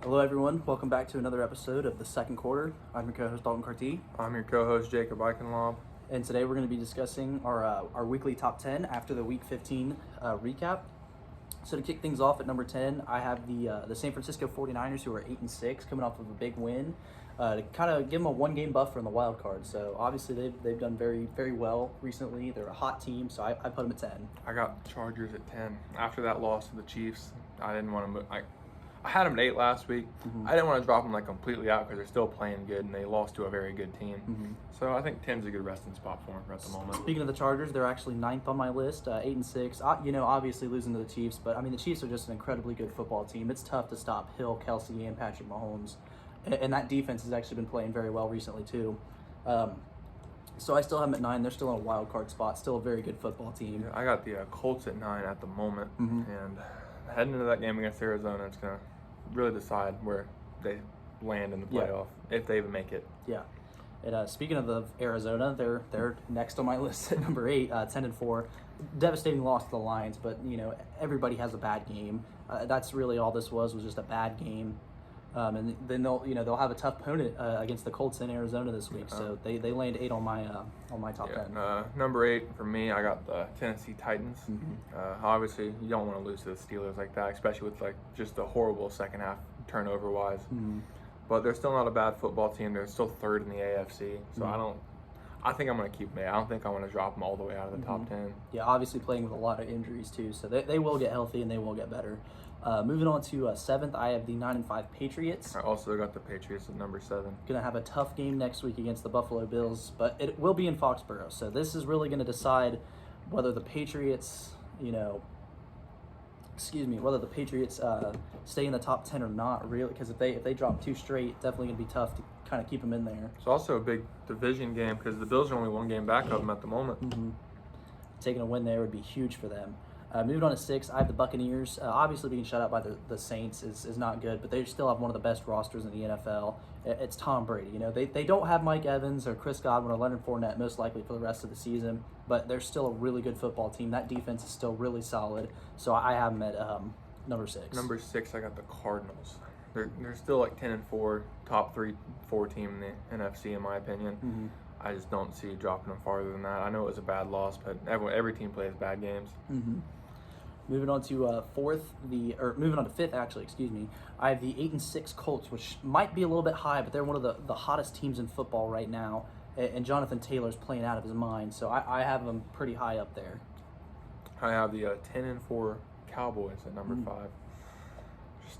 Hello, everyone. Welcome back to another episode of the second quarter. I'm your co-host Dalton Carty, I'm your co-host Jacob Eichenlob. and today we're going to be discussing our weekly top 10 after the Week 15 recap. So to kick things off at number 10, I have the San Francisco 49ers, who are 8-6, coming off of a big win to kind of give them a one-game buffer in the wild card. So obviously they've done very, very well recently. They're a hot team, so I put them at 10. I got Chargers at 10. After that loss to the Chiefs, I didn't want to move. I had them at 8 last week. I didn't want to drop them completely out because they're still playing good and they lost to a very good team. So I think 10 is a good resting spot for them at the moment. Speaking of the Chargers, they're actually 9th on my list, 8-6. Obviously losing to the Chiefs, but I mean the Chiefs are just an incredibly good football team. It's tough to stop Hill, Kelsey, and Patrick Mahomes, and that defense has actually been playing very well recently too. So I still have them at 9. They're still in a wild card spot. Still a very good football team. I got the Colts at 9 at the moment, and heading into that game against Arizona, it's gonna really decide where they land in the playoff if they even make it. Yeah. And speaking of Arizona, they're next on my list at number 8, 10-4. Devastating loss to the Lions, but everybody has a bad game. That's really all this was just a bad game. And then they'll have a tough opponent against the Colts in Arizona this week. So they land 8 on my top 10. Number 8 for me, I got the Tennessee Titans. Obviously, you don't want to lose to the Steelers like that, especially with just a horrible second half turnover wise. But they're still not a bad football team. They're still 3rd in the AFC. So I think I'm going to keep them. I don't think I want to drop them all the way out of the top 10. Yeah, obviously playing with a lot of injuries too, so they will get healthy and they will get better. Moving on to 7th, I have the 9-5 Patriots. I also got the Patriots at number 7. Gonna have a tough game next week against the Buffalo Bills, but it will be in Foxborough. So this is really going to decide whether the Patriots, whether the Patriots stay in the top 10 or not. Really, because if they drop 2 straight, definitely gonna be tough to kind of keep them in there. It's also a big division game because the Bills are only 1 game back of them at the moment. Taking a win there would be huge for them. Moving on to 6, I have the Buccaneers. Obviously, being shut out by the Saints is not good, but they still have one of the best rosters in the NFL. It's Tom Brady. They don't have Mike Evans or Chris Godwin or Leonard Fournette most likely for the rest of the season, but they're still a really good football team. That defense is still really solid, so I have them at number 6. Number 6, I got the Cardinals. They're still 10-4, top 3-4 team in the NFC in my opinion. I just don't see dropping them farther than that. I know it was a bad loss, but every team plays bad games. Moving on to 5th, actually, excuse me. I have the 8-6 Colts, which might be a little bit high, but they're one of the hottest teams in football right now. And Jonathan Taylor's playing out of his mind, so I have them pretty high up there. I have the 10-4 Cowboys at number 5.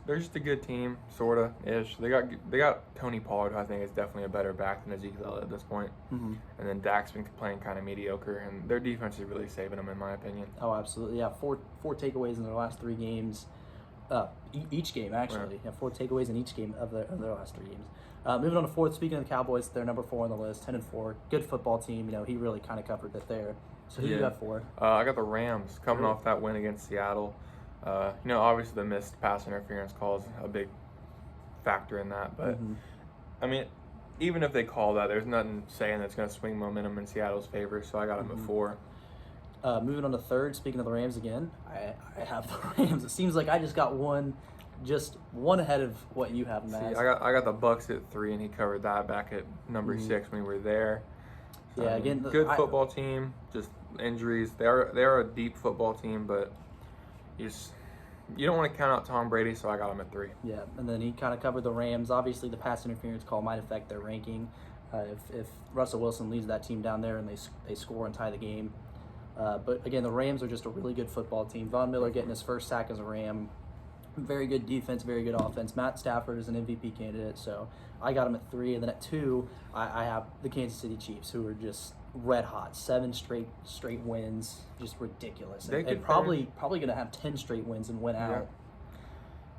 They're just a good team, sorta ish. They got Tony Pollard, who I think is definitely a better back than Ezekiel at this point. And then Dak's been playing kind of mediocre, and their defense is really saving them, in my opinion. Oh, absolutely, yeah. Four takeaways in their last 3 games. Each game, actually. Right. Yeah, 4 takeaways in each game of their last 3 games. Moving on to 4th, speaking of the Cowboys, they're number 4 on the list, 10-4. Good football team. He really kind of covered it there. So who do you got for? I got the Rams coming off that win against Seattle. Obviously the missed pass interference call is a big factor in that. But, I mean, even if they call that, there's nothing saying that's going to swing momentum in Seattle's favor, so I got them at 4. Moving on to 3rd, speaking of the Rams again, I have the Rams. It seems like I just got one ahead of what you have, Matt. I got the Bucs at 3, and he covered that back at number 6 when we were there. So, yeah, again, good football team, just injuries. They are a deep football team, but you don't want to count out Tom Brady, so I got him at 3. Yeah, and then he kind of covered the Rams. Obviously, the pass interference call might affect their ranking if Russell Wilson leads that team down there and they score and tie the game. But again, the Rams are just a really good football team. Von Miller getting his first sack as a Ram. Very good defense, very good offense. Matt Stafford is an MVP candidate, so I got him at 3. And then at 2, I have the Kansas City Chiefs, who are just red hot. 7 straight wins, just ridiculous. And probably going to have 10 straight wins and win out.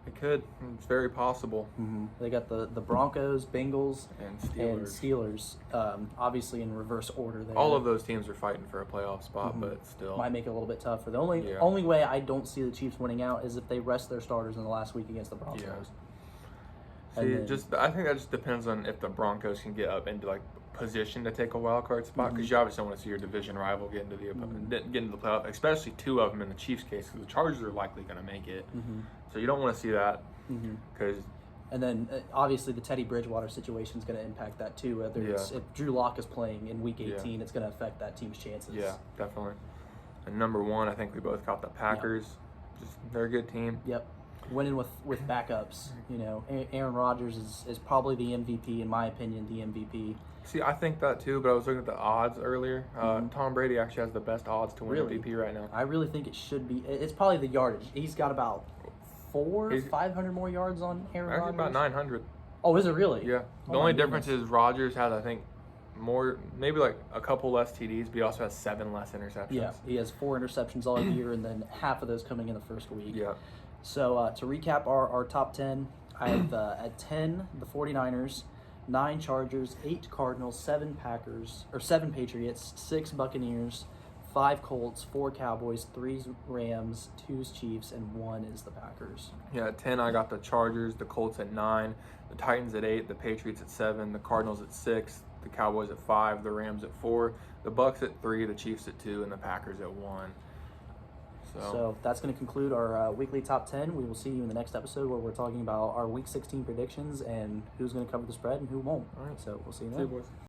It could. It's very possible. They got the Broncos, Bengals, and Steelers. Obviously in reverse order there. All of those teams are fighting for a playoff spot, but still might make it a little bit tougher. The only way I don't see the Chiefs winning out is if they rest their starters in the last week against the Broncos. I think that just depends on if the Broncos can get up into position to take a wild card spot, because you obviously don't want to see your division rival get into the playoff, especially 2 of them in the Chiefs' case, because the Chargers are likely going to make it. So you don't want to see that, because And then obviously the Teddy Bridgewater situation is going to impact that too. Whether it's if Drew Lock is playing in Week 18, it's going to affect that team's chances. Yeah, definitely. And number 1, I think we both got the Packers. Just they're a good team. Yep. Winning with backups. You know, Aaron Rodgers is probably the MVP, in my opinion, the MVP. See, I think that too, but I was looking at the odds earlier. Tom Brady actually has the best odds to win MVP right now. I really think it should be. It's probably the yardage. He's got about 500 more yards on Aaron Rodgers. Actually, about 900. Oh, is it really? Yeah. The only difference is Rodgers has, I think, more, maybe like a couple less TDs, but he also has 7 less interceptions. Yeah, he has 4 interceptions all year, and then half of those coming in the first week. Yeah. So to recap our top 10, I have at 10 the 49ers, 9 Chargers, 8 Cardinals, 7 Patriots, 6 Buccaneers, 5 Colts, 4 Cowboys, 3 Rams, 2 Chiefs, and 1 is the Packers. Yeah, at 10 I got the Chargers, the Colts at 9, the Titans at 8, the Patriots at 7, the Cardinals at 6, the Cowboys at 5, the Rams at 4, the Bucs at 3, the Chiefs at 2, and the Packers at 1. So that's going to conclude our weekly top 10. We will see you in the next episode where we're talking about our Week 16 predictions and who's going to cover the spread and who won't. All right. So we'll see you then. See you, boys.